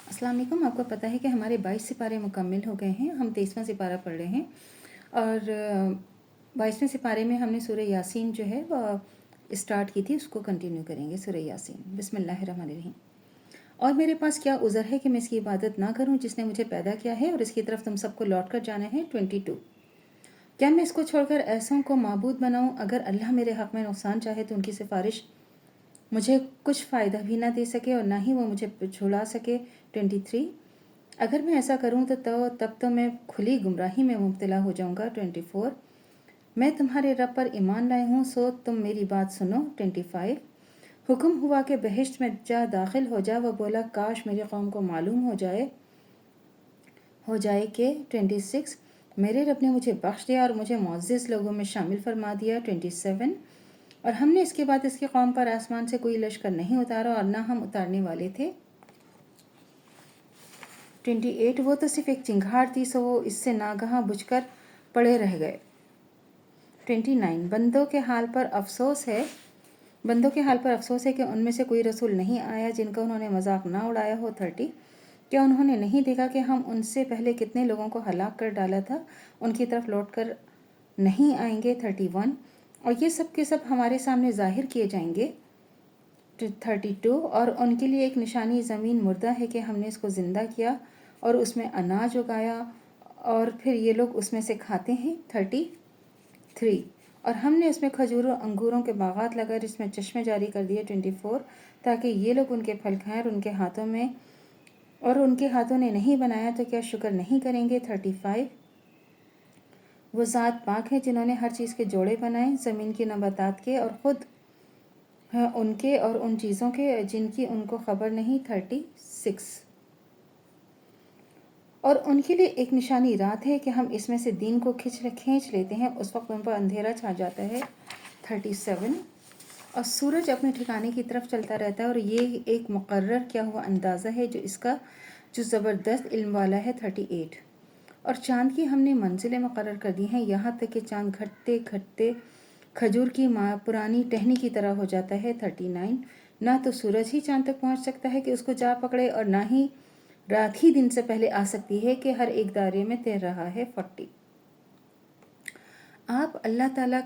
अस्सलाम वालेकुम। आपको पता है कि हमारे 22 सिपारे मुकम्मल हो गए हैं। हम 23वां सिपारा पढ़ रहे हैं और 22वें सिपारे में हमने सूरह यासीन जो है वो स्टार्ट की थी, उसको कंटिन्यू करेंगे। सूरह यासीन। बिस्मिल्लाहिर्रहमानिर्रहीम। और मेरे पास क्या उज़र है कि मैं इसकी इबादत ना करूं जिसने मुझे पैदा किया है और इसकी तरफ तुम सबको लौट कर जाना है। 22। क्या मैं इसको छोड़कर ऐसों को माबूद बनाऊं? अगर अल्लाह मेरे हक़ में नुकसान चाहे तो उनकी सिफारिश मुझे कुछ फ़ायदा भी ना दे सके और ना ही वो मुझे छुड़ा सके। 23। अगर मैं ऐसा करूं तो तब तो मैं खुली गुमराही में मुब्तला हो जाऊंगा। 24। मैं तुम्हारे रब पर ईमान लाई हूँ, सो तुम मेरी बात सुनो। 25। हुक्म हुआ कि बहिश्त में जा दाखिल हो जा। वह बोला काश मेरी कौम को मालूम हो जाए कि 26। मेरे रब ने मुझे बख्श दिया और मुझे मुअज़्ज़ज़ लोगों में शामिल फरमा दिया। 27। और हमने इसके बाद इसकी कौम पर आसमान से कोई लश्कर नहीं उतारा और ना हम उतारने वाले थे। 28। वो तो सिर्फ एक चिंगार थी, सो वो इससे नागहां बुझकर पड़े रह गए। 29। बंदों के हाल पर अफसोस है कि उनमें से कोई रसूल नहीं आया जिनका उन्होंने मजाक ना उड़ाया हो। 30। क्या उन्होंने नहीं देखा कि हम उनसे पहले कितने लोगों को हलाक कर डाला था? उनकी तरफ लौट कर नहीं आएंगे। 31। और ये सब के सब हमारे सामने ज़ाहिर किए जाएंगे। 32। और उनके लिए एक निशानी ज़मीन मुर्दा है कि हमने इसको ज़िंदा किया और उसमें अनाज उगाया और फिर ये लोग उसमें से खाते हैं। 33। और हमने उसमें खजूरों अंगूरों के बागात लगाकर इसमें चश्मे जारी कर दिए। 24। ताकि ये लोग उनके फल खाएं और उनके हाथों ने नहीं बनाया तो क्या शुक्र नहीं करेंगे। 35। वो ज़ात पाक है जिन्होंने हर चीज़ के जोड़े बनाए, ज़मीन की नबातात के और ख़ुद उनके और उन चीज़ों के जिनकी उनको खबर नहीं। 36। और उनके लिए एक निशानी रात है कि हम इसमें से दिन को खींच लेते हैं, उस वक्त उन पर अंधेरा छा जाता है। 37। और सूरज अपने ठिकाने की तरफ चलता रहता है और ये एक मुकर्रर किया हुआ अंदाज़ा है जो ज़बरदस्त इल्म वाला है। 38। और चाँद की हमने मंजिलें मुकर्रर कर दी हैं, यहाँ तक कि चाँद घटते घटते खजूर की पुरानी टहनी की तरह हो जाता है। 39। ना तो सूरज ही चाँद तक पहुँच सकता है कि उसको जा पकड़े और ना ही रात ही दिन से पहले आ सकती है कि हर एक दायरे में तैर रहा है। 40। आप अल्लाह ताला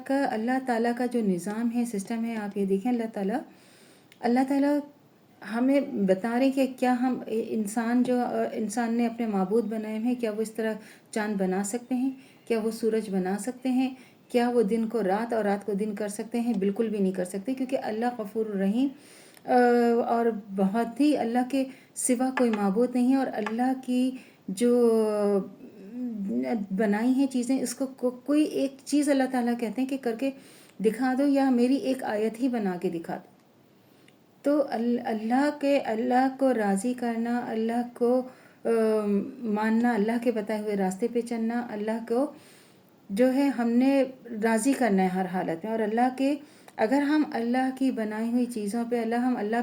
का जो निज़ाम है, सिस्टम है, आप ये देखें। अल्लाह ताला हमें बता रहे कि क्या हम इंसान ने अपने माबूद बनाए हैं, क्या वो इस तरह चाँद बना सकते हैं? क्या वो सूरज बना सकते हैं? क्या वो दिन को रात और रात को दिन कर सकते हैं? बिल्कुल भी नहीं कर सकते, क्योंकि अल्लाह गफूर रहीम और बहुत ही अल्लाह के सिवा कोई माबूद नहीं है। और अल्लाह की जो बनाई हैं चीज़ें, इसको कोई एक चीज़ अल्लाह ताला कहते हैं कि करके दिखा दो या मेरी एक आयत ही बना के दिखा दो। तो अल्लाह को राज़ी करना, अल्लाह को मानना, अल्लाह के बताए हुए रास्ते पे चलना, अल्लाह को जो है हमने राज़ी करना है हर हालत में। और अगर हम अल्लाह की बनाई हुई चीज़ों पे अगर हम अल्लाह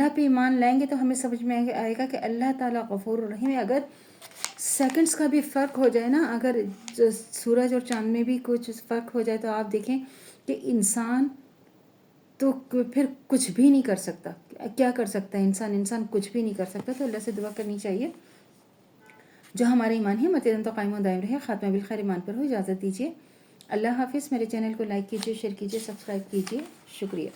पे ईमान लाएंगे तो हमें समझ में आएगा कि अल्लाह ताला गफूर रहीम है। अगर सेकंड्स का भी फ़र्क हो जाए ना, अगर सूरज और चाँद में भी कुछ फ़र्क हो जाए तो आप देखें कि इंसान तो फिर कुछ भी नहीं कर सकता। क्या कर सकता है इंसान कुछ भी नहीं कर सकता। तो अल्लाह से दुआ करनी चाहिए जो हमारा ईमान है मतदन तो कायम दायम रहे, ख़ात्मा बिल खैर ईमान पर हो। इजाज़त दीजिए। अल्लाह हाफ़िज़। मेरे चैनल को लाइक कीजिए, शेयर कीजिए, सब्सक्राइब कीजिए। शुक्रिया।